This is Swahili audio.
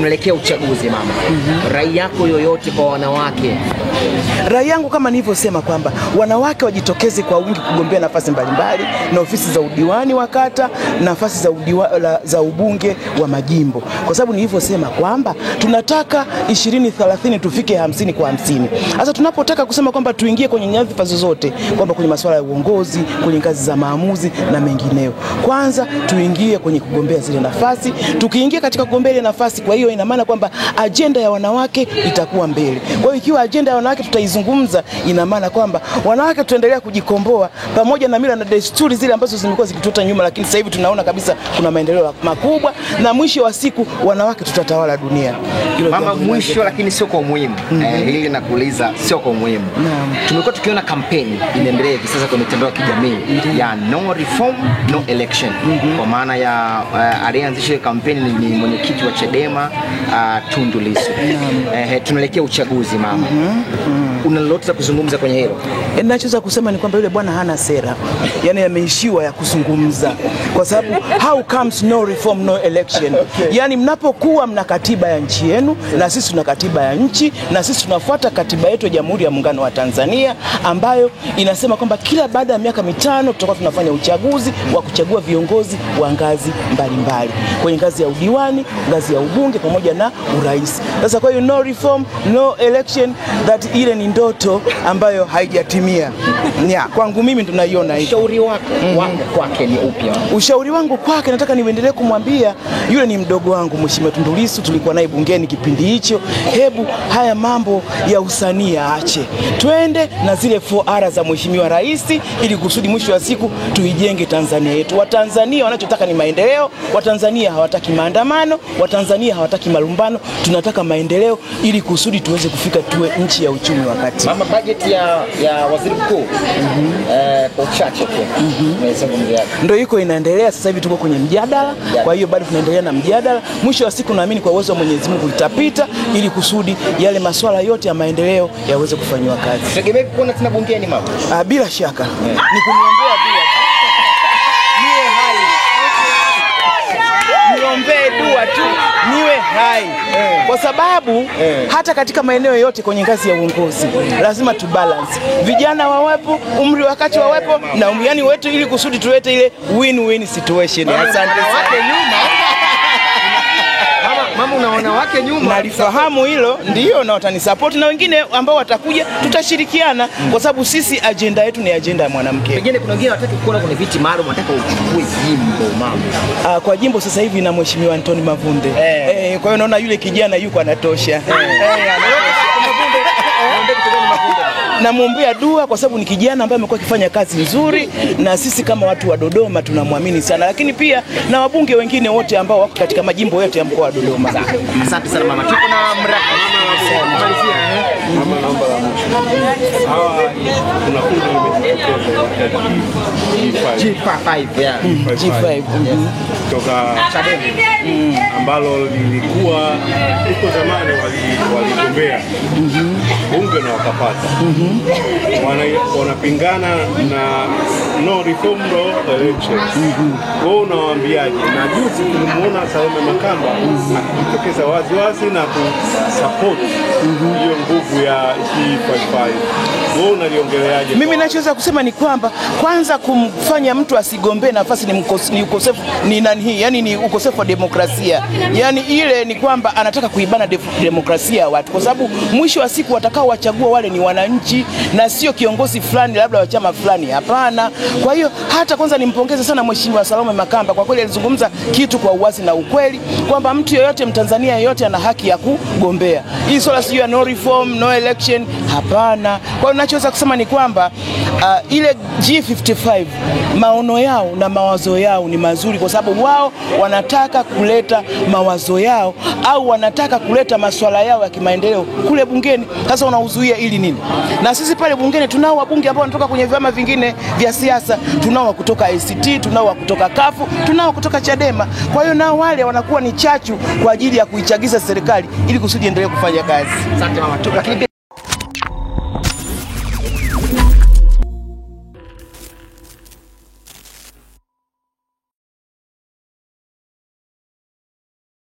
tunaelekea uchaguzi mama. Rai yako yoyote kwa wanawake? Rai yangu kama nilivyosema kwamba wanawake wajitokeze kwa wingi kugombea nafasi mbalimbali na ofisi za udiwani wa kata, nafasi za ubunge wa majimbo. Kwa sababu nilivyosema kwamba tunataka 20-30 tufike 50 kwa 50. Sasa tunapotaka kusema kwamba tuingie kwenye nyadhifa zozote, kwamba kwenye masuala ya uongozi, kwenye ngazi za maamuzi na mengineo, kwanza tuingie kwenye kugombea zile nafasi. Tukiingia katika kugombea ile nafasi, kwa hiyo ina maana kwamba ajenda ya wanawake itakuwa mbele. Kwa hiyo ikiwa ajenda ya wanawake tutaizungumza, ina maana kwamba wanawake tutaendelea kujikomboa pamoja na mila na desturi zile ambazo zimekuwa zikituta nyuma, lakini sasa hivi tunaona kabisa kuna maendeleo makubwa, na mwisho wa siku wanawake tutatawala dunia. Mama, mwisho lakini sio kwa umuhimu. Hili nakuuliza sio kwa umuhimu. Tumekuwa tukiona kampeni inaendelea hivi sasa kwenye mitandao ya kijamii ya no reform no election. Kwa maana ya alianzisha kampeni ni mwenyekiti wa Chadema Tundu Lissu. Tunaelekea uchaguzi mama. Una lolote la kuzungumza kwenye hilo? Ninachoweza kusema ni kwamba yule bwana hana sera. Yaani ameishiwa ya kuzungumza. Kwa sababu how comes no reform no election? Yaani mnapokuwa mna katiba ya nchi yenu na sisi tuna katiba ya nchi, na sisi tunafuata katiba yetu ya Jamhuri ya Muungano wa Tanzania ambayo inasema kwamba kila baada ya miaka 5 tutakuwa tunafanya uchaguzi wa kuchagua viongozi wa ngazi mbalimbali, kwenye ngazi ya udiwani, ngazi ya ubunge pamoja na urais. Sasa kwa hiyo no reform no election, that ile ni ndoto ambayo haijatimia. Kwangu mimi tunaiona hivi. Ushauri wako kwake ni upi? Ushauri wangu kwake, nataka niendelee kumwambia yule ni mdogo wangu Mheshimiwa Tundu Lissu, tulikuwa naye bungeni kipindi hicho. Hebu haya mambo ya usanii aache, twende na zile 4R za Mheshimiwa Rais, ili kusudi mwisho wa siku tuijenge Tanzania yetu. Watanzania wanachotaka ni maendeleo. Watanzania hawataki maandamano, Watanzania hawataki malumbano. Tunataka maendeleo ili kusudi tuweze kufika tuwe nchi ya uchumi wa kati. Mama, budget ya waziri mkuu kwa uchache tu. Ndio iko inaendelea sasa hivi, tuko kwenye mjadala. Kwa hiyo bado tunaendelea na mjadala. Mwisho wa siku naamini kwa uwezo wa Mwenyezi Mungu itapita, ili kusudi yale masuala yote ya maendeleo yaweze kufanywa kazi. Tutegemee kuona tena bungeni mama? Bila shaka. Ni kuniombea dua. Niwe hai. Niombee dua tu niwe hai. Kwa sababu hata katika maeneo yote kwenye ngazi ya uongozi lazima tu balance. Vijana wawepo, umri wakati wawepo, na yani wetu, ili kusudi tulete ile win-win situation. Asante sana. Mama, unaona wake nyuma? Nalifahamu hilo, ndio, na watanisupport na wengine ambao watakuja tutashirikiana, kwa sababu sisi agenda yetu ni agenda ya mwanamke. Pengine kuna wengine wataki kuona kwenye viti maalum, wataka uchukue jimbo mama. Kwa jimbo sasa hivi na Mheshimiwa Antoni Mavunde. Kwa hiyo naona yule kijana yuko anatosha. Namwombea dua kwa sababu ni kijana ambaye amekuwa akifanya kazi nzuri, na sisi kama watu wa Dodoma tunamwamini sana, lakini pia na wabunge wengine wote ambao wako katika majimbo yote ya mkoa wa Dodoma. Asante sana mama. Tuko na mama, naomba la mwisho. Hawa kuna kundi G5 kutoka Chadema ambalo lilikuwa huko zamani waligombea bunge na wakapata. Wanapingana na no reform no election. Wao unawaambiaje? Na juzi tulimuona Salome Makamba akitokeza wazi na kusupport hiyo nguvu ya G55. Wao unaliongeleaje? Mimi ninachoweza kusema ni kwamba kwanza kumfanya mtu asigombee nafasi ni ukosefu ni ukosefu wa demokrasia. Yani ile ni kwamba anataka kuibana demokrasia ya watu, kwa sababu mwisho wa siku watakao wachagua wale ni wananchi na sio kiongozi fulani labda wa chama fulani. Hapana. Kwa hiyo hata kwanza nimpongeze sana Mheshimiwa Salome Makamba, kwa kweli alizungumza kitu kwa uwazi na ukweli kwamba mtu yeyote, Mtanzania yeyote ana haki ya kugombea. Hii swala sio ya no reform no election, hapana. Kwa hiyo ninachoweza kusema ni kwamba ile G55 maono yao na mawazo yao ni mazuri, kwa sababu wao wanataka kuleta mawazo yao au wanataka kuleta masuala yao ya kimaendeleo kule bungeni. Sasa unauzuia ili nini? Na sisi pale bungeni tunao wabunge ambao wanatoka kwenye vyama vingine vya siasa, tunao kutoka ACT, tunao kutoka Kafu, tunao kutoka Chadema. Kwa hiyo nao wale wanakuwa ni chachu kwa ajili ya kuichagiza serikali ili kusudi endelee kufanya kazi. Asante mama.